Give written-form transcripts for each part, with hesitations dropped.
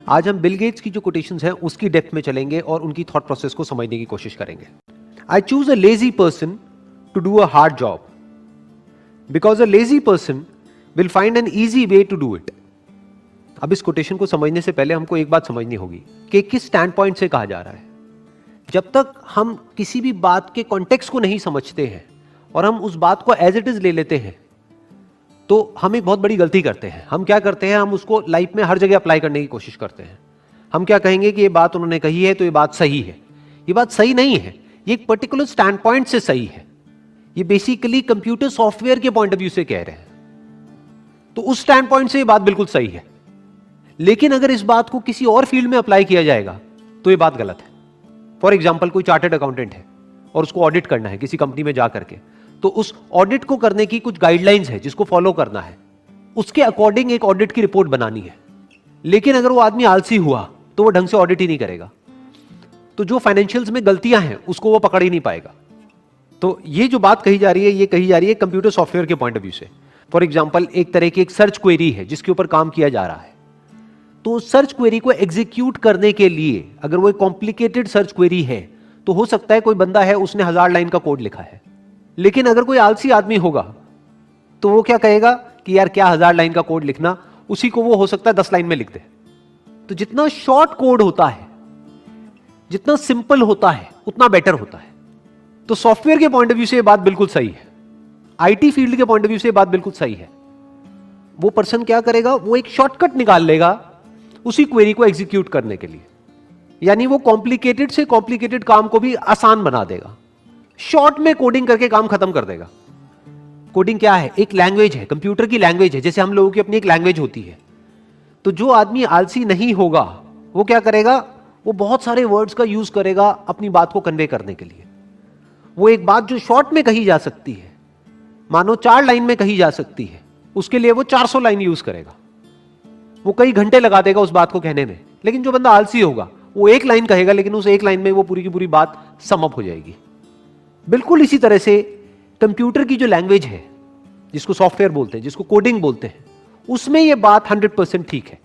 आज हम Bill Gates की जो कोटेशंस हैं उसकी डेप्थ में चलेंगे और उनकी थॉट प्रोसेस को समझने की कोशिश करेंगे। I choose a lazy person to do a hard job because a lazy person will find an easy way to do it. अब इस कोटेशन को समझने से पहले हमको एक बात समझनी होगी कि किस स्टैंड पॉइंट से कहा जा रहा है। जब तक हम किसी भी बात के कॉन्टेक्स्ट को नहीं समझते हैं और हम उस बात को एज इट इज ले लेते हैं तो हम एक बहुत बड़ी गलती करते हैं। हम क्या करते हैं, हम उसको लाइफ में हर जगह अप्लाई करने की कोशिश करते हैं। हम क्या कहेंगे कि ये बात उन्होंने कही है तो ये बात सही है। ये बात सही नहीं है, ये एक पर्टिकुलर स्टैंड पॉइंट से सही है। ये बेसिकली कंप्यूटर सॉफ्टवेयर के पॉइंट ऑफ व्यू से कह रहे हैं, तो उस स्टैंड पॉइंट से ये बात बिल्कुल सही है। लेकिन अगर इस बात को किसी और फील्ड में अप्लाई किया जाएगा तो ये बात गलत है। फॉर एग्जाम्पल, कोई चार्टर्ड अकाउंटेंट है और उसको ऑडिट करना है किसी कंपनी में जा करके, तो उस ऑडिट को करने की कुछ गाइडलाइंस है जिसको फॉलो करना है, उसके अकॉर्डिंग एक ऑडिट की रिपोर्ट बनानी है। लेकिन अगर वो आदमी आलसी हुआ तो वो ढंग से ऑडिट ही नहीं करेगा, तो जो फाइनेंशियल्स में गलतियां हैं उसको वो पकड़ ही नहीं पाएगा। तो ये जो बात कही जा रही है, ये कही जा रही है कंप्यूटर सॉफ्टवेयर के पॉइंट ऑफ व्यू से। फॉर एग्जाम्पल, एक तरह की एक सर्च क्वेरी है जिसके ऊपर काम किया जा रहा है, तो सर्च क्वेरी को एग्जीक्यूट करने के लिए अगर वो एक कॉम्प्लिकेटेड सर्च क्वेरी है तो हो सकता है कोई बंदा है उसने 1000 लाइन का कोड लिखा है। लेकिन अगर कोई आलसी आदमी होगा तो वो क्या कहेगा कि यार क्या 1000 लाइन का कोड लिखना, उसी को वो हो सकता है 10 लाइन में लिख दे। तो जितना शॉर्ट कोड होता है, जितना सिंपल होता है, उतना बेटर होता है। तो सॉफ्टवेयर के पॉइंट ऑफ व्यू से ये बात बिल्कुल सही है, आईटी फील्ड के पॉइंट ऑफ व्यू से ये बात बिल्कुल सही है। वो पर्सन क्या करेगा, वो एक शॉर्टकट निकाल लेगा उसी क्वेरी को एग्जीक्यूट करने के लिए, यानी वो कॉम्प्लिकेटेड से कॉम्प्लिकेटेड काम को भी आसान बना देगा। शॉर्ट में कोडिंग करके काम खत्म कर देगा। कोडिंग क्या है? एक लैंग्वेज है, कंप्यूटर की लैंग्वेज है, जैसे हम लोगों की अपनी एक लैंग्वेज होती है। तो जो आदमी आलसी नहीं होगा वो क्या करेगा, वो बहुत सारे वर्ड्स का यूज करेगा अपनी बात को कन्वे करने के लिए। वो एक बात जो शॉर्ट में कही जा सकती है, मानो 4 लाइन में कही जा सकती है, उसके लिए वो 400 लाइन यूज करेगा। वो कई घंटे लगा देगा उस बात को कहने में। लेकिन जो बंदा आलसी होगा वो 1 लाइन कहेगा, लेकिन उस 1 लाइन में वो पूरी की पूरी बात सम अप हो जाएगी। बिल्कुल इसी तरह से कंप्यूटर की जो लैंग्वेज है, जिसको सॉफ्टवेयर बोलते हैं, जिसको कोडिंग बोलते हैं, उसमें ये बात 100% ठीक है,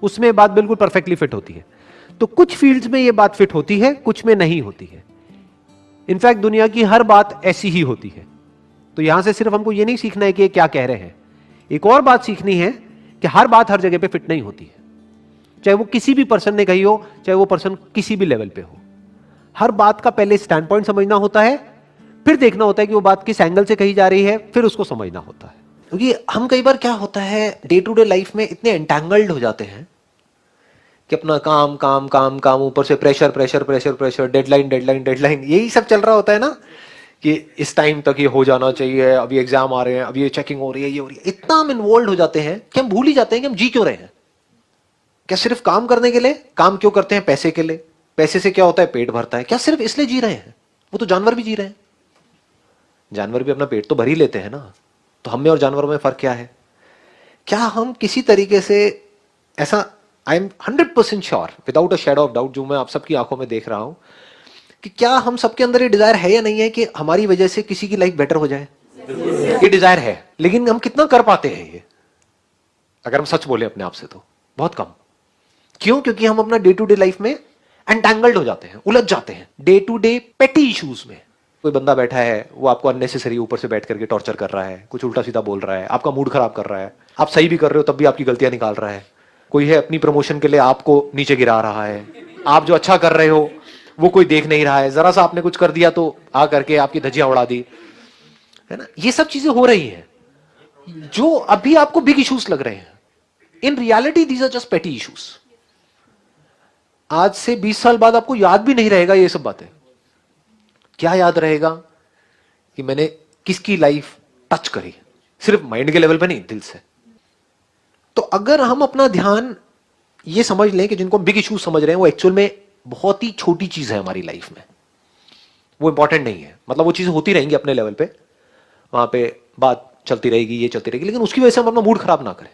उसमें बात बिल्कुल परफेक्टली फिट होती है। तो कुछ फील्ड्स में ये बात फिट होती है, कुछ में नहीं होती है। इनफैक्ट दुनिया की हर बात ऐसी ही होती है। तो यहां से सिर्फ हमको ये नहीं सीखना है कि ये क्या कह रहे हैं, एक और बात सीखनी है कि हर बात हर जगह पे फिट नहीं होती है। चाहे वो किसी भी पर्सन ने कही हो, चाहे वो पर्सन किसी भी लेवल पे हो, हर बात का पहले स्टैंड पॉइंट समझना होता है, फिर देखना होता है कि वो बात किस एंगल से कही जा रही है, फिर उसको समझना होता है। क्योंकि हम कई बार क्या होता है, डे टू डे लाइफ में इतने एंटैंगल्ड हो जाते हैं कि अपना काम काम काम काम, ऊपर से pressure pressure pressure pressure, deadline deadline deadline, यही सब चल रहा होता है ना, कि इस टाइम तक ये हो जाना चाहिए, अभी एग्जाम आ रहे हैं, अभी ये चेकिंग हो रही है, ये हो रही है। इतना हम इन्वॉल्व हो जाते हैं कि हम भूल ही जाते हैं कि हम जी क्यों रहे हैं। क्या सिर्फ काम करने के लिए? काम क्यों करते हैं? पैसे के लिए। पैसे से क्या होता है? पेट भरता है। क्या सिर्फ इसलिए जी रहे हैं? वो तो जानवर भी जी रहे हैं। जानवर भी अपना पेट तो भर ही लेते हैं ना। तो हम में और जानवरों में फर्क क्या है? क्या हम किसी तरीके से ऐसा, I am 100% sure without a shadow of doubt, जो मैं आप सबकी आंखों में देख रहा हूं, कि क्या हम सबके अंदर ये डिजायर है या नहीं है कि हमारी वजह से किसी की लाइफ बेटर हो जाए? ये डिजायर है, लेकिन हम कितना कर पाते हैं ये? अगर हम सच बोले अपने आप से तो बहुत कम। क्यों? क्योंकि हम अपना डे टू डे लाइफ में एंटैंगल्ड हो जाते हैं, उलझ जाते हैं डे टू डे पेटी इश्यूज में। कोई बंदा बैठा है, वो आपको अननेसेसरी ऊपर से बैठ करके टॉर्चर कर रहा है, कुछ उल्टा सीधा बोल रहा है, आपका मूड खराब कर रहा है, आप सही भी कर रहे हो तब भी आपकी गलतियां निकाल रहा है। कोई है अपनी प्रमोशन के लिए आपको नीचे गिरा रहा है, आप जो अच्छा कर रहे हो वो कोई देख नहीं रहा है, जरा सा आपने कुछ कर दिया तो आ करके आपकी धज्जियां उड़ा दी, है ना। ये सब चीजें हो रही हैं जो अभी आपको बिग इश्यूज लग रहे हैं। In reality these are just petty issues. आज से 20 साल बाद आपको याद भी नहीं रहेगा ये सब बातें। क्या याद रहेगा? कि मैंने किसकी लाइफ टच करी, सिर्फ माइंड के लेवल पे नहीं, दिल से। तो अगर हम अपना ध्यान ये समझ लें कि जिनको बिग इश्यूज समझ रहे हैं वो एक्चुअल में बहुत ही छोटी चीज है हमारी लाइफ में, वो इंपॉर्टेंट नहीं है। मतलब वो चीजें होती रहेंगी अपने लेवल पे, वहां पे बात चलती रहेगी, ये चलती रहेगी, लेकिन उसकी वजह से हम अपना मूड खराब ना करें।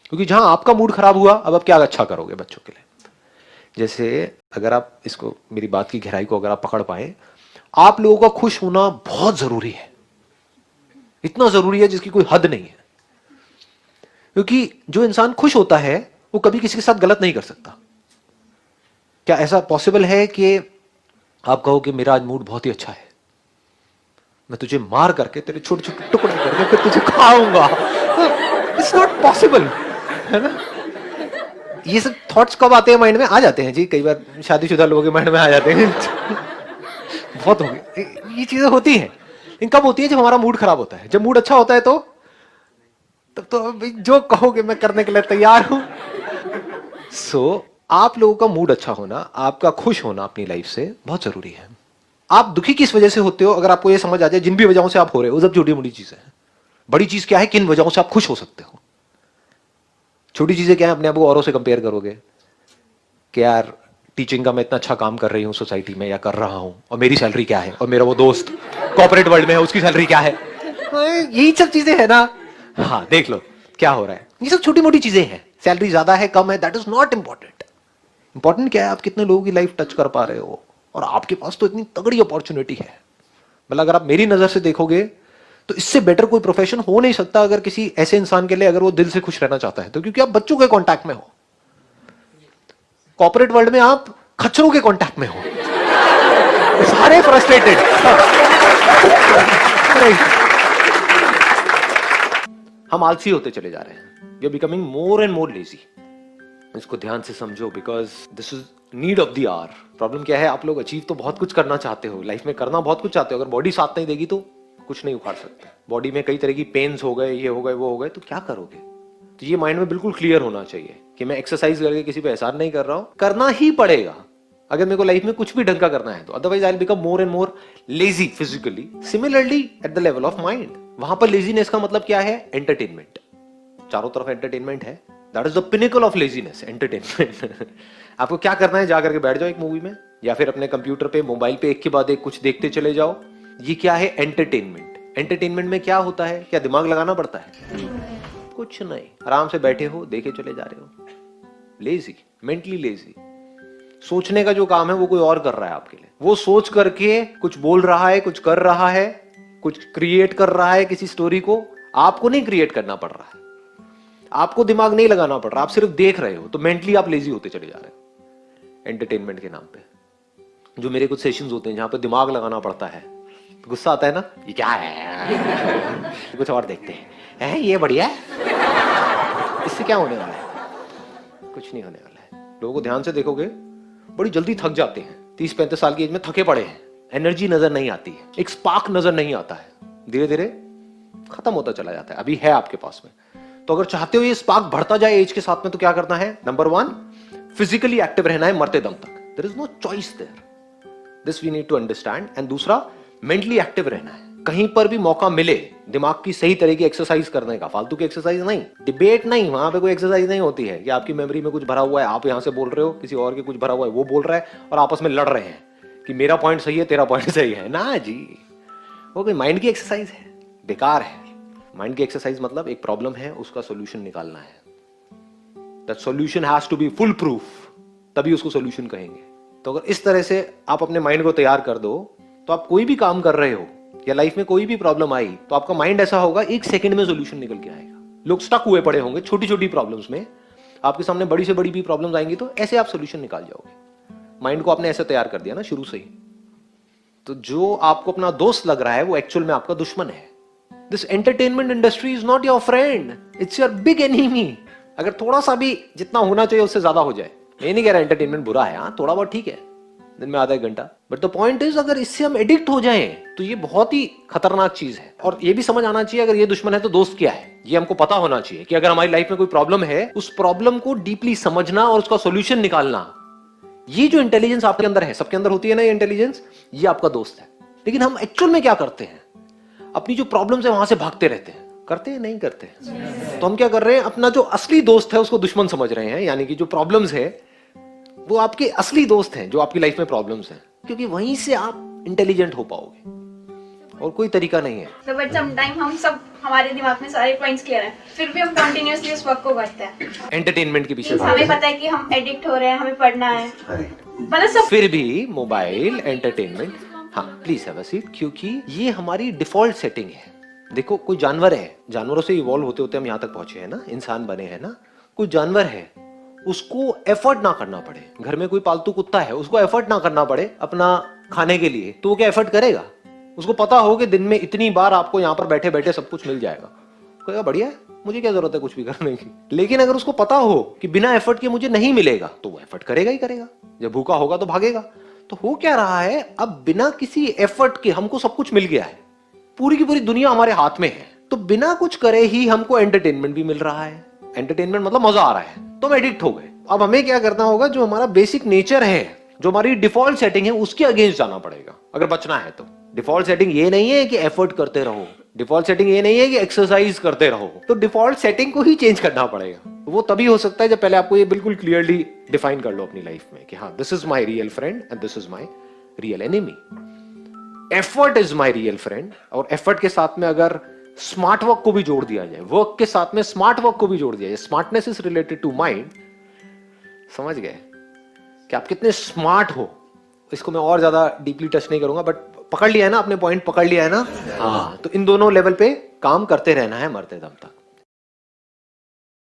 क्योंकि जहां आपका मूड खराब हुआ, अब आप क्या अच्छा करोगे बच्चों के लिए? जैसे अगर आप इसको, मेरी बात की गहराई को अगर आप पकड़ पाए, आप लोगों का खुश होना बहुत जरूरी है, इतना जरूरी है जिसकी कोई हद नहीं है। क्योंकि जो इंसान खुश होता है वो कभी किसी के साथ गलत नहीं कर सकता। क्या ऐसा पॉसिबल है कि आप कहो कि मेरा आज मूड बहुत ही अच्छा है, मैं तुझे मार करके तेरे छोटे छोटे टुकड़े करके फिर तुझे खाऊंगा? इट्स नॉट पॉसिबल, है ना? ये सब थॉट्स कब आते हैं माइंड में? आ जाते हैं जी, कई बार शादीशुदा लोगों के माइंड में आ जाते हैं। बहुत हो गए, ये चीजें होती हैं। लेकिन कब होती है? जब हमारा मूड खराब होता है। जब मूड अच्छा होता है तो तब तो जो कहोगे मैं करने के लिए तैयार हूं। सो आप लोगों का मूड अच्छा होना, आपका खुश होना अपनी लाइफ से बहुत जरूरी है। आप दुखी किस वजह से होते हो? अगर आपको यह समझ आ जाए जिन भी वजहों से आप हो रहे हो, वो सब छोटी मोटी चीजें हैं। बड़ी चीज क्या है? किन वजहों से आप खुश हो सकते हो। छोटी चीजें क्या है? अपने आप को औरों से कंपेयर करोगे कि यार टीचिंग का मैं इतना अच्छा काम कर रही हूं सोसाइटी में या कर रहा हूं, और मेरी सैलरी क्या है, और मेरा वो दोस्त कॉर्पोरेट वर्ल्ड में है उसकी सैलरी क्या है। यही सब चीजें है ना। हाँ, देख लो क्या हो रहा है। ये सब छोटी मोटी चीजें हैं। सैलरी ज्यादा है कम है, that is not important. Important क्या है? आप कितने लोगों की लाइफ टच कर पा रहे हो। और आपके पास तो इतनी तगड़ी अपॉर्चुनिटी है। मतलब अगर आप मेरी नजर से देखोगे तो इससे बेटर कोई प्रोफेशन हो नहीं सकता अगर किसी ऐसे इंसान के लिए, अगर वो दिल से खुश रहना चाहता है तो। क्योंकि आप बच्चों के कांटेक्ट में हो, कॉर्पोरेट वर्ल्ड में आप खच्चरों के कांटेक्ट में हो, सारे फ्रस्ट्रेटेड। हम आलसी होते चले जा रहे हैं। We are becoming more and more lazy. इसको ध्यान से समझो, because this is need of the hour. Problem क्या है? आप लोग अचीव तो बहुत कुछ करना चाहते हो, लाइफ में करना बहुत कुछ चाहते हो। अगर बॉडी साथ नहीं देगी तो कुछ नहीं उखाड़ सकते। बॉडी में कई तरह की पेन्स हो गए, ये हो गए, वो हो गए, तो क्या करोगे? तो ये माइंड में बिल्कुल क्लियर होना चाहिए कि मैं एक्सरसाइज करके किसी पे एहसान नहीं कर रहा हूं, करना ही पड़ेगा अगर मेरे को लाइफ में कुछ भी ढंग का करना है तो। Otherwise I will become more and more lazy physically, similarly at the level of mind. वहां पर लेजीनेस का मतलब क्या है? एंटरटेनमेंट। चारों तरफ एंटरटेनमेंट है, that is the pinnacle of laziness, entertainment. आपको क्या करना है? जाकर के बैठ जाओ एक मूवी में, या फिर अपने कंप्यूटर पे, मोबाइल पे एक के बाद एक कुछ देखते चले जाओ। ये क्या है? एंटरटेनमेंट। एंटरटेनमेंट में क्या होता है? क्या दिमाग लगाना पड़ता है? कुछ नहीं, आराम से बैठे हो, देखे चले जा रहे हो। Lazy, mentally lazy. सोचने का जो काम है वो कोई और कर रहा है आपके लिए। वो सोच करके कुछ बोल रहा है, कुछ कर रहा है, कुछ क्रिएट कर रहा है किसी स्टोरी को। आपको नहीं क्रिएट करना पड़ रहा है, आपको दिमाग नहीं लगाना पड़ रहा, आप सिर्फ देख रहे हो। तो मेंटली आप लेजी होते चले जा रहे हो एंटरटेनमेंट के नाम पे। जो मेरे कुछ सेशंस होते हैं जहां पे दिमाग लगाना पड़ता है, तो गुस्सा आता है ना, ये क्या है, कुछ और देखते हैं, ये बढ़िया है। इससे क्या होने वाला है? कुछ नहीं होने वाला है। लोगों को ध्यान से देखोगे, बड़ी जल्दी थक जाते हैं। 30-35 साल की एज में थके पड़े हैं, एनर्जी नजर नहीं आती है, एक स्पार्क नजर नहीं आता है, धीरे धीरे खत्म होता चला जाता है। अभी है आपके पास में, तो अगर चाहते हो ये स्पार्क बढ़ता जाए एज के साथ में, तो क्या करना है? नंबर 1, फिजिकली एक्टिव रहना है मरते दम तक। There is no choice there, this we need to understand. And दूसरा, मेंटली एक्टिव रहना है। कहीं पर भी मौका मिले दिमाग की सही तरह की एक्सरसाइज करने का, फालतू की एक्सरसाइज नहीं, डिबेट नहीं। वहां पे कोई एक्सरसाइज नहीं होती है कि आपकी मेमोरी में कुछ भरा हुआ है, आप यहां से बोल रहे हो, किसी और के कुछ भरा हुआ है, वो बोल रहा है, और आपस में लड़ रहे हैं कि मेरा पॉइंट सही है, तेरा पॉइंट सही है। ना जी, वो कोई माइंड की एक्सरसाइज है, बेकार है। माइंड की एक्सरसाइज मतलब एक प्रॉब्लम है, उसका सोल्यूशन निकालना है। That solution has to be foolproof, तभी उसको सोल्यूशन कहेंगे। तो अगर इस तरह से आप अपने माइंड को तैयार कर दो, तो आप कोई भी काम कर रहे हो या लाइफ में कोई भी प्रॉब्लम आई, तो आपका माइंड ऐसा होगा, 1 सेकंड में सोल्यूशन निकल के आएगा। लोग स्टक हुए पड़े होंगे छोटी छोटी प्रॉब्लम्स में, आपके सामने बड़ी से बड़ी भी प्रॉब्लम्स आएंगी, तो ऐसे आप सोल्यूशन निकाल जाओगे। माइंड को आपने ऐसे तैयार कर दिया ना शुरू से ही। तो जो आपको अपना दोस्त लग रहा है, वो एक्चुअल में आपका दुश्मन है। This entertainment industry is not your friend, it's your big enemy. अगर थोड़ा सा भी जितना होना चाहिए उससे ज्यादा हो जाए, मैं नहीं कह रहा एंटरटेनमेंट बुरा है, हाँ थोड़ा बहुत ठीक है, दिन में आधा 1 घंटा, बट द पॉइंट इज अगर इससे हम एडिक्ट हो जाएं तो ये बहुत ही खतरनाक चीज है। और ये भी समझ आना चाहिए, अगर ये दुश्मन है तो दोस्त क्या है, ये हमको पता होना चाहिए कि अगर हमारी लाइफ में कोई प्रॉब्लम है, उस प्रॉब्लम को डीपली समझना और उसका सॉल्यूशन निकालना, ये जो इंटेलिजेंस आपके अंदर है, सबके अंदर होती है ना ये इंटेलिजेंस, ये आपका दोस्त है। लेकिन हम एक्चुअल में क्या करते हैं? अपनी जो प्रॉब्लम्स है वहां से भागते रहते हैं। करते हैं? नहीं करते। तो हम क्या कर रहे हैं? अपना जो असली दोस्त है उसको दुश्मन समझ रहे हैं। यानी कि जो प्रॉब्लम्स है वो आपके असली दोस्त हैं, जो आपकी लाइफ में प्रॉब्लम्स हैं, क्योंकि वहीं से आप इंटेलिजेंट हो पाओगे, और कोई तरीका नहीं है। तो बट सम टाइम हम सब, हमारे दिमाग में सारे पॉइंट्स क्लियर हैं, फिर भी हम कंटिन्यूअसली उस वर्क को करते हैं एंटरटेनमेंट के पीछे हमें पता है कि हम एडिक्ट हो रहे हैं, हमें पढ़ना है, मतलब सब फिर भी मोबाइल एंटरटेनमेंट। हाँ, प्लीज हैव अ सीट, क्योंकि ये हमारी डिफॉल्ट सेटिंग है। देखो, कोई जानवर है, जानवरों से इवॉल्व होते होते हम यहाँ तक पहुंचे हैं ना, इंसान बने हैं ना। कोई जानवर है, उसको एफर्ट ना करना पड़े। घर में कोई पालतू कुत्ता है, उसको एफर्ट ना करना पड़े अपना खाने के लिए, तो वो क्या एफर्ट करेगा? उसको पता हो कि दिन में इतनी बार आपको यहाँ पर बैठे बैठे सब कुछ मिल जाएगा, कहेगा बढ़िया है, मुझे क्या जरूरत है कुछ भी करने की। लेकिन अगर उसको पता हो कि बिना एफर्ट के मुझे नहीं मिलेगा, तो वो एफर्ट करेगा ही करेगा। जब भूखा होगा तो भागेगा। तो हो क्या रहा है, अब बिना किसी एफर्ट के हमको सब कुछ मिल गया है, पूरी की पूरी दुनिया हमारे हाथ में है, तो बिना कुछ करे ही हमको एंटरटेनमेंट भी मिल रहा है। एंटरटेनमेंट मतलब मजा आ रहा है, तो हम एडिक्ट हो गए। अब हमें क्या करना होगा, जो हमारा बेसिक नेचर है, जो हमारी डिफॉल्ट सेटिंग है, उसके अगेंस्ट जाना पड़ेगा अगर बचना है तो। डिफॉल्ट सेटिंग ये नहीं है कि एफर्ट करते रहो, डिफॉल्ट सेटिंग ये नहीं है कि एक्सरसाइज करते रहो, तो डिफॉल्ट सेटिंग को ही चेंज करना पड़ेगा। वो तभी हो सकता है जब पहले आपको ये बिल्कुल क्लियरली डिफाइन कर लो अपनी लाइफ में कि हाँ, this is my real friend and this is my real enemy. Effort is my real friend, और एफर्ट के साथ में अगर स्मार्ट वर्क को भी जोड़ दिया जाए, वर्क के साथ में स्मार्ट वर्क को भी जोड़ दिया जाए, smartness is related to mind. समझ गए कि आप कितने स्मार्ट हो? इसको मैं और ज्यादा डीपली टच नहीं करूंगा, बट पकड़ लिया है ना, अपने पॉइंट पकड़ लिया है ना। हाँ, तो इन दोनों लेवल पे काम करते रहना है मरते दम तक।